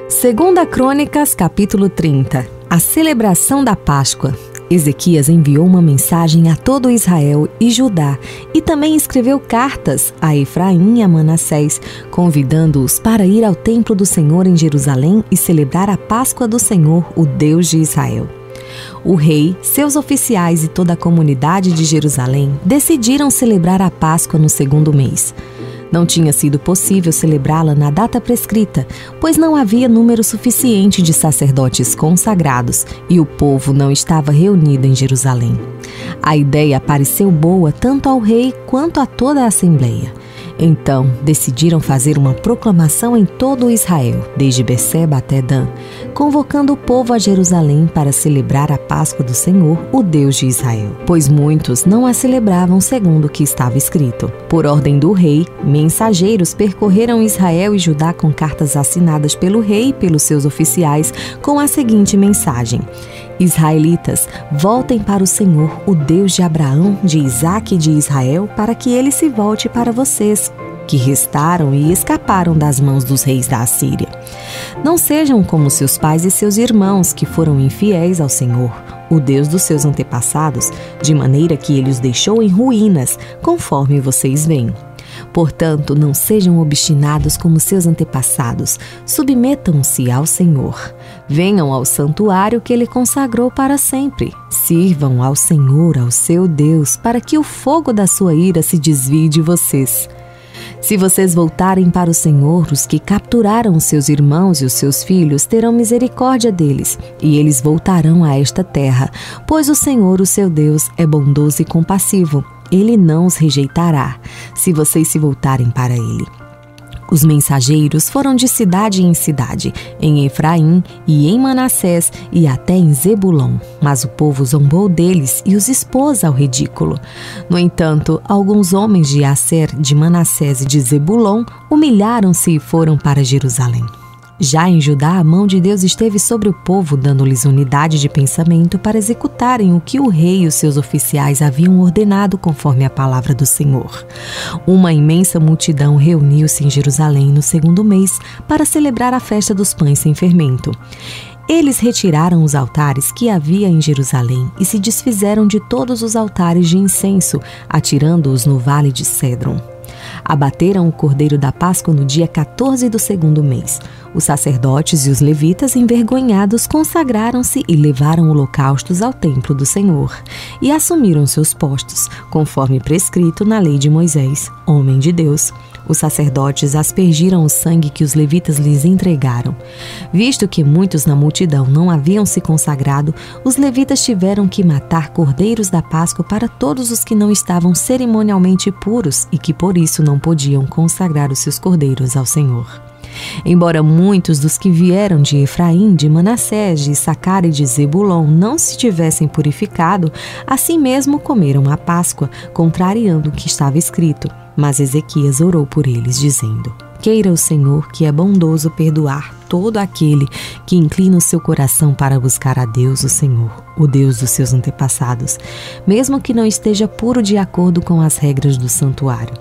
Segunda Crônicas, capítulo 30. A celebração da Páscoa. Ezequias enviou uma mensagem a todo Israel e Judá e também escreveu cartas a Efraim e a Manassés, convidando-os para ir ao templo do Senhor em Jerusalém e celebrar a Páscoa do Senhor, o Deus de Israel. O rei, seus oficiais e toda a comunidade de Jerusalém decidiram celebrar a Páscoa no segundo mês. Não tinha sido possível celebrá-la na data prescrita, pois não havia número suficiente de sacerdotes consagrados e o povo não estava reunido em Jerusalém. A ideia pareceu boa tanto ao rei quanto a toda a Assembleia. Então, decidiram fazer uma proclamação em todo Israel, desde Berseba até Dan, convocando o povo a Jerusalém para celebrar a Páscoa do Senhor, o Deus de Israel, pois muitos não a celebravam segundo o que estava escrito. Por ordem do rei, mensageiros percorreram Israel e Judá com cartas assinadas pelo rei e pelos seus oficiais, com a seguinte mensagem: Israelitas, voltem para o Senhor, o Deus de Abraão, de Isaque e de Israel, para que ele se volte para vocês, que restaram e escaparam das mãos dos reis da Assíria. Não sejam como seus pais e seus irmãos, que foram infiéis ao Senhor, o Deus dos seus antepassados, de maneira que ele os deixou em ruínas, conforme vocês veem. Portanto, não sejam obstinados como seus antepassados, submetam-se ao Senhor. Venham ao santuário que ele consagrou para sempre. Sirvam ao Senhor, ao seu Deus, para que o fogo da sua ira se desvie de vocês. Se vocês voltarem para o Senhor, os que capturaram os seus irmãos e os seus filhos terão misericórdia deles, e eles voltarão a esta terra, pois o Senhor, o seu Deus, é bondoso e compassivo. Ele não os rejeitará, se vocês se voltarem para ele. Os mensageiros foram de cidade em cidade, em Efraim e em Manassés e até em Zebulon, mas o povo zombou deles e os expôs ao ridículo. No entanto, alguns homens de Asser, de Manassés e de Zebulon humilharam-se e foram para Jerusalém. Já em Judá, a mão de Deus esteve sobre o povo, dando-lhes unidade de pensamento para executarem o que o rei e os seus oficiais haviam ordenado conforme a palavra do Senhor. Uma imensa multidão reuniu-se em Jerusalém no segundo mês para celebrar a festa dos pães sem fermento. Eles retiraram os altares que havia em Jerusalém e se desfizeram de todos os altares de incenso, atirando-os no vale de Cédron. Abateram o cordeiro da Páscoa no dia 14 do segundo mês. Os sacerdotes e os levitas, envergonhados, consagraram-se e levaram holocaustos ao templo do Senhor, e assumiram seus postos, conforme prescrito na lei de Moisés, homem de Deus. Os sacerdotes aspergiram o sangue que os levitas lhes entregaram. Visto que muitos na multidão não haviam se consagrado, os levitas tiveram que matar cordeiros da Páscoa para todos os que não estavam cerimonialmente puros e que por isso não podiam consagrar os seus cordeiros ao Senhor. Embora muitos dos que vieram de Efraim, de Manassés, de Issacar e de Zebulon não se tivessem purificado, assim mesmo comeram a Páscoa, contrariando o que estava escrito. Mas Ezequias orou por eles, dizendo: Queira o Senhor, que é bondoso, perdoar todo aquele que inclina o seu coração para buscar a Deus, o Senhor, o Deus dos seus antepassados, mesmo que não esteja puro de acordo com as regras do santuário.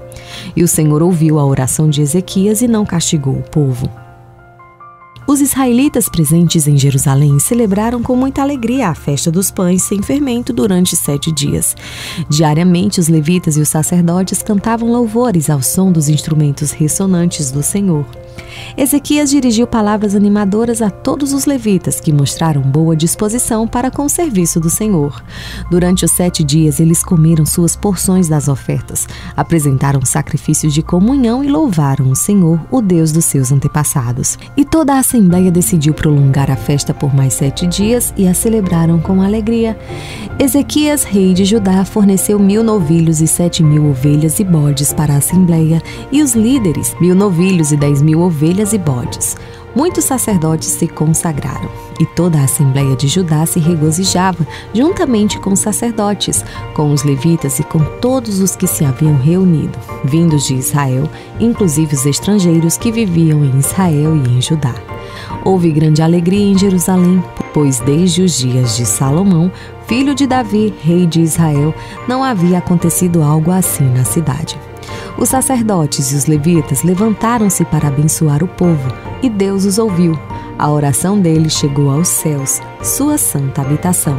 E o Senhor ouviu a oração de Ezequias e não castigou o povo. Os israelitas presentes em Jerusalém celebraram com muita alegria a festa dos pães sem fermento durante 7 dias. Diariamente, os levitas e os sacerdotes cantavam louvores ao som dos instrumentos ressonantes do Senhor. Ezequias dirigiu palavras animadoras a todos os levitas, que mostraram boa disposição para com o serviço do Senhor. Durante os 7 dias, eles comeram suas porções das ofertas, apresentaram sacrifícios de comunhão e louvaram o Senhor, o Deus dos seus antepassados. E toda a Assembleia decidiu prolongar a festa por mais 7 dias e a celebraram com alegria. Ezequias, rei de Judá, forneceu 1000 novilhos e 7.000 ovelhas e bodes para a Assembleia, e os líderes, 1000 novilhos e 10.000 ovelhas e bodes. Muitos sacerdotes se consagraram, e toda a Assembleia de Judá se regozijava, juntamente com os sacerdotes, com os levitas e com todos os que se haviam reunido, vindos de Israel, inclusive os estrangeiros que viviam em Israel e em Judá. Houve grande alegria em Jerusalém, pois desde os dias de Salomão, filho de Davi, rei de Israel, não havia acontecido algo assim na cidade. Os sacerdotes e os levitas levantaram-se para abençoar o povo, e Deus os ouviu. A oração dele chegou aos céus, sua santa habitação.